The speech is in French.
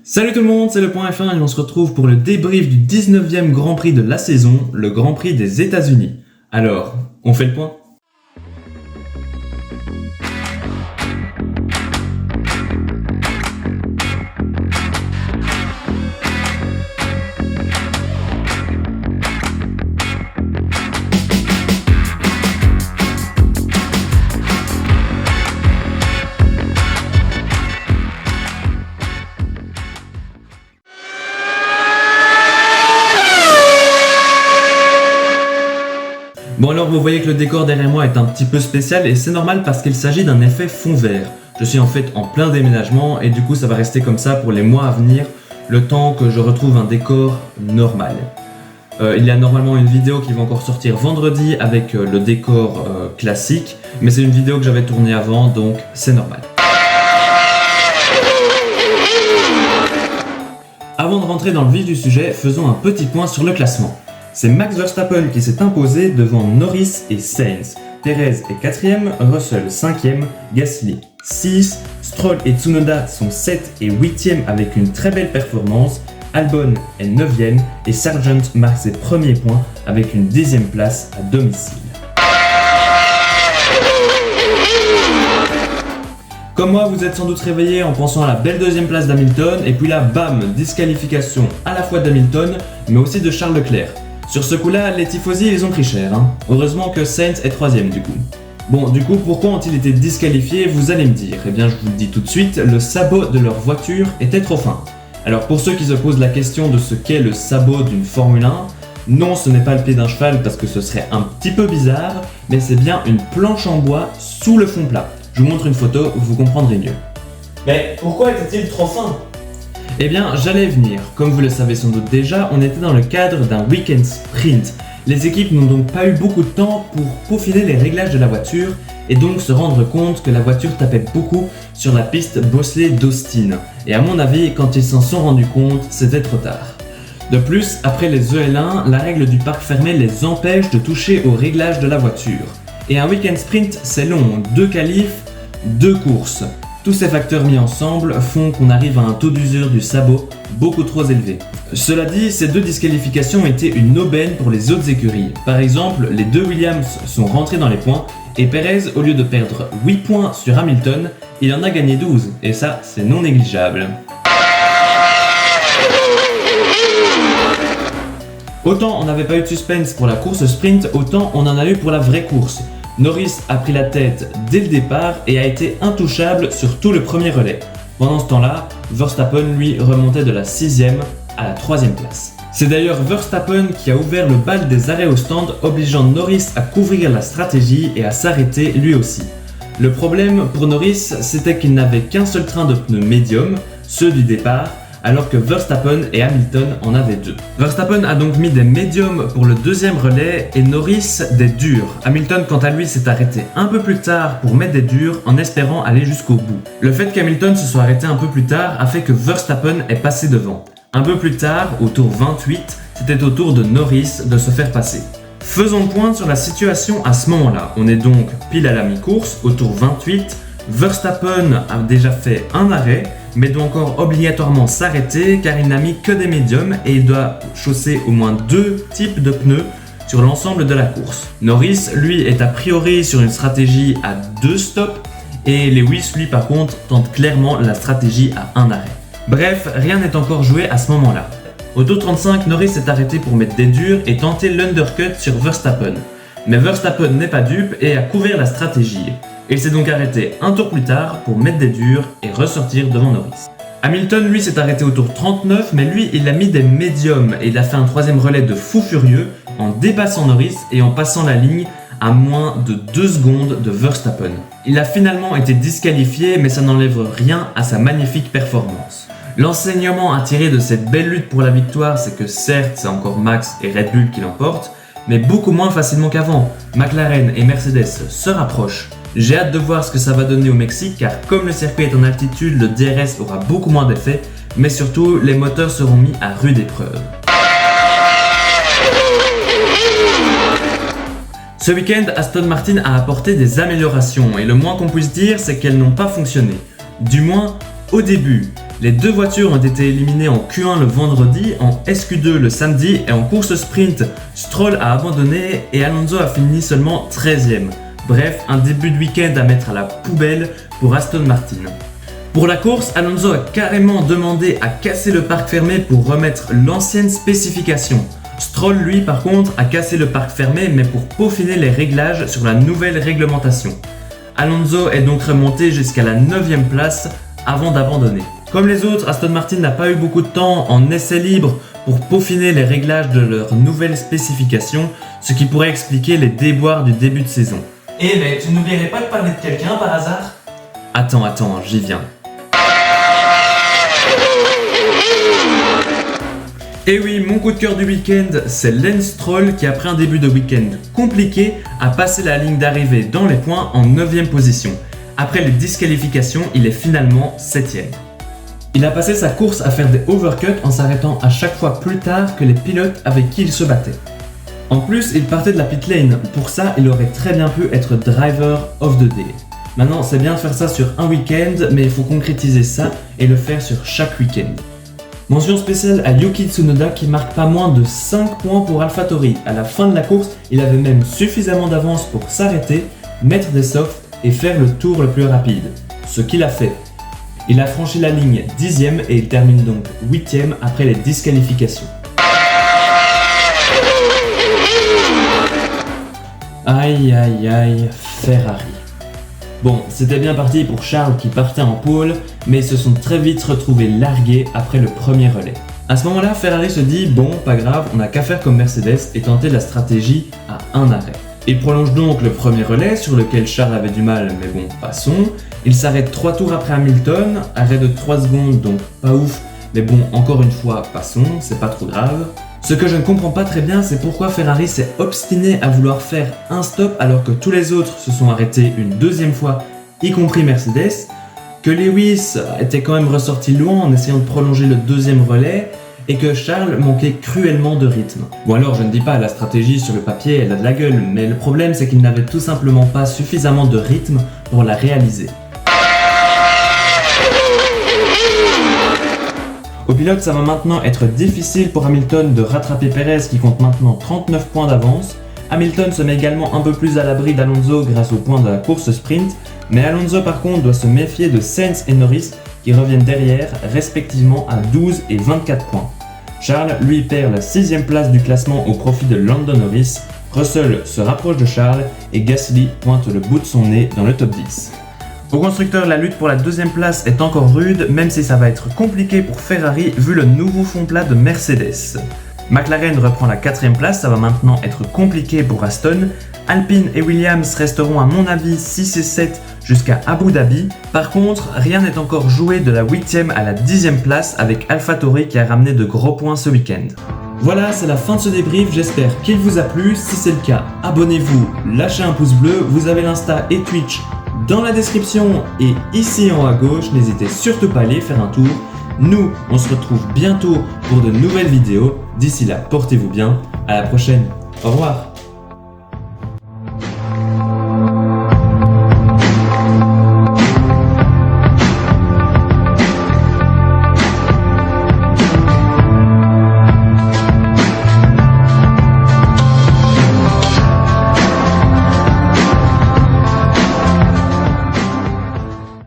Salut tout le monde, c'est le Point F1 et on se retrouve pour le débrief du 19e Grand Prix de la saison, le Grand Prix des États-Unis. Alors, on fait le point ? Bon alors vous voyez que le décor derrière moi est un petit peu spécial et c'est normal parce qu'il s'agit d'un effet fond vert. Je suis en fait en plein déménagement et du coup ça va rester comme ça pour les mois à venir, le temps que je retrouve un décor normal. Il y a normalement une vidéo qui va encore sortir vendredi avec le décor classique, mais c'est une vidéo que j'avais tournée avant donc c'est normal. Avant de rentrer dans le vif du sujet, faisons un petit point sur le classement. C'est Max Verstappen qui s'est imposé devant Norris et Sainz. Perez est 4ème, Russell 5ème, Gasly 6, Stroll et Tsunoda sont 7 et 8ème avec une très belle performance, Albon est 9ème et Sargent marque ses premiers points avec une 10ème place à domicile. Comme moi, vous êtes sans doute réveillé en pensant à la belle 2ème place d'Hamilton et puis là, bam, disqualification à la fois d'Hamilton mais aussi de Charles Leclerc. Sur ce coup-là, les tifosi ils ont pris cher. Heureusement que Sainz est 3ème du coup. Bon, du coup, pourquoi ont-ils été disqualifiés, vous allez me dire. Eh bien, je vous le dis tout de suite, le sabot de leur voiture était trop fin. Alors pour ceux qui se posent la question de ce qu'est le sabot d'une Formule 1, non, ce n'est pas le pied d'un cheval parce que ce serait un petit peu bizarre, mais c'est bien une planche en bois sous le fond plat. Je vous montre une photo, vous comprendrez mieux. Mais pourquoi était-il trop fin ? Eh bien, j'allais venir. Comme vous le savez sans doute déjà, on était dans le cadre d'un week-end sprint. Les équipes n'ont donc pas eu beaucoup de temps pour peaufiner les réglages de la voiture et donc se rendre compte que la voiture tapait beaucoup sur la piste Bosley d'Austin. Et à mon avis, quand ils s'en sont rendus compte, c'était trop tard. De plus, après les EL1, la règle du parc fermé les empêche de toucher aux réglages de la voiture. Et un week-end sprint, c'est long, 2 qualifs, 2 courses. Tous ces facteurs mis ensemble font qu'on arrive à un taux d'usure du sabot beaucoup trop élevé. Cela dit, ces 2 disqualifications ont été une aubaine pour les autres écuries. Par exemple, les 2 Williams sont rentrés dans les points et Perez, au lieu de perdre 8 points sur Hamilton, il en a gagné 12 et ça, c'est non négligeable. Autant on n'avait pas eu de suspense pour la course sprint, autant on en a eu pour la vraie course. Norris a pris la tête dès le départ et a été intouchable sur tout le premier relais. Pendant ce temps-là, Verstappen lui remontait de la 6ème à la 3ème place. C'est d'ailleurs Verstappen qui a ouvert le bal des arrêts au stand, obligeant Norris à couvrir la stratégie et à s'arrêter lui aussi. Le problème pour Norris, c'était qu'il n'avait qu'un seul train de pneus médium, ceux du départ, alors que Verstappen et Hamilton en avaient 2. Verstappen a donc mis des médiums pour le 2e relais et Norris des durs. Hamilton quant à lui s'est arrêté un peu plus tard pour mettre des durs en espérant aller jusqu'au bout. Le fait qu'Hamilton se soit arrêté un peu plus tard a fait que Verstappen est passé devant. Un peu plus tard, au tour 28, c'était au tour de Norris de se faire passer. Faisons le point sur la situation à ce moment-là. On est donc pile à la mi-course, au tour 28. Verstappen a déjà fait un arrêt, mais doit encore obligatoirement s'arrêter car il n'a mis que des médiums et il doit chausser au moins 2 types de pneus sur l'ensemble de la course. Norris, lui, est a priori sur une stratégie à 2 stops et Lewis, lui, par contre, tente clairement la stratégie à 1 arrêt. Bref, rien n'est encore joué à ce moment-là. Au tour 35, Norris s'est arrêté pour mettre des durs et tenter l'undercut sur Verstappen. Mais Verstappen n'est pas dupe et a couvert la stratégie. Il s'est donc arrêté un tour plus tard pour mettre des durs et ressortir devant Norris. Hamilton, lui, s'est arrêté au tour 39, mais lui, il a mis des médiums et il a fait un 3ème relais de fou furieux en dépassant Norris et en passant la ligne à moins de 2 secondes de Verstappen. Il a finalement été disqualifié, mais ça n'enlève rien à sa magnifique performance. L'enseignement à tirer de cette belle lutte pour la victoire, c'est que certes, c'est encore Max et Red Bull qui l'emportent, mais beaucoup moins facilement qu'avant. McLaren et Mercedes se rapprochent. J'ai hâte de voir ce que ça va donner au Mexique car comme le circuit est en altitude, le DRS aura beaucoup moins d'effet, mais surtout les moteurs seront mis à rude épreuve. Ce week-end, Aston Martin a apporté des améliorations et le moins qu'on puisse dire c'est qu'elles n'ont pas fonctionné. Du moins au début. Les deux voitures ont été éliminées en Q1 le vendredi, en SQ2 le samedi et en course sprint, Stroll a abandonné et Alonso a fini seulement 13e. Bref, un début de week-end à mettre à la poubelle pour Aston Martin. Pour la course, Alonso a carrément demandé à casser le parc fermé pour remettre l'ancienne spécification. Stroll, lui, par contre, a cassé le parc fermé mais pour peaufiner les réglages sur la nouvelle réglementation. Alonso est donc remonté jusqu'à la 9e place avant d'abandonner. Comme les autres, Aston Martin n'a pas eu beaucoup de temps en essai libre pour peaufiner les réglages de leur nouvelle spécification, ce qui pourrait expliquer les déboires du début de saison. Eh mais tu n'oublierais pas de parler de quelqu'un par hasard? Attends, j'y viens. Et oui, mon coup de cœur du week-end, c'est Lance Stroll qui, après un début de week-end compliqué, a passé la ligne d'arrivée dans les points en 9e position. Après les disqualifications, il est finalement 7e. Il a passé sa course à faire des overcuts en s'arrêtant à chaque fois plus tard que les pilotes avec qui il se battait. En plus, il partait de la pit lane, pour ça il aurait très bien pu être driver of the day. Maintenant, c'est bien de faire ça sur un week-end, mais il faut concrétiser ça et le faire sur chaque week-end. Mention spéciale à Yuki Tsunoda qui marque pas moins de 5 points pour AlphaTauri. À la fin de la course, il avait même suffisamment d'avance pour s'arrêter, mettre des softs et faire le tour le plus rapide. Ce qu'il a fait. Il a franchi la ligne 10e et il termine donc 8e après les disqualifications. Aïe, Ferrari. Bon, c'était bien parti pour Charles qui partait en pole, mais ils se sont très vite retrouvés largués après le premier relais. À ce moment-là, Ferrari se dit, bon, pas grave, on n'a qu'à faire comme Mercedes et tenter la stratégie à un arrêt. Il prolonge donc le premier relais sur lequel Charles avait du mal, mais bon, passons. Il s'arrête 3 tours après Hamilton, arrêt de 3 secondes, donc pas ouf, mais bon, encore une fois, passons, c'est pas trop grave. Ce que je ne comprends pas très bien, c'est pourquoi Ferrari s'est obstiné à vouloir faire un stop alors que tous les autres se sont arrêtés une deuxième fois, y compris Mercedes, que Lewis était quand même ressorti loin en essayant de prolonger le deuxième relais, et que Charles manquait cruellement de rythme. Bon alors, je ne dis pas, la stratégie sur le papier, elle a de la gueule, mais le problème c'est qu'il n'avait tout simplement pas suffisamment de rythme pour la réaliser. Au pilote, ça va maintenant être difficile pour Hamilton de rattraper Perez qui compte maintenant 39 points d'avance. Hamilton se met également un peu plus à l'abri d'Alonso grâce aux points de la course sprint, mais Alonso par contre doit se méfier de Sainz et Norris qui reviennent derrière respectivement à 12 et 24 points. Charles lui perd la 6ème place du classement au profit de Lando Norris, Russell se rapproche de Charles et Gasly pointe le bout de son nez dans le top 10. Au constructeur, la lutte pour la 2ème place est encore rude, même si ça va être compliqué pour Ferrari vu le nouveau fond plat de Mercedes. McLaren reprend la 4ème place, ça va maintenant être compliqué pour Aston. Alpine et Williams resteront à mon avis 6 et 7 jusqu'à Abu Dhabi. Par contre, rien n'est encore joué de la 8ème à la 10ème place avec AlphaTauri qui a ramené de gros points ce week-end. Voilà, c'est la fin de ce débrief, j'espère qu'il vous a plu. Si c'est le cas, abonnez-vous, lâchez un pouce bleu, vous avez l'Insta et Twitch dans la description et ici en haut à gauche, n'hésitez surtout pas à aller faire un tour. Nous, on se retrouve bientôt pour de nouvelles vidéos. D'ici là, portez-vous bien, à la prochaine, au revoir.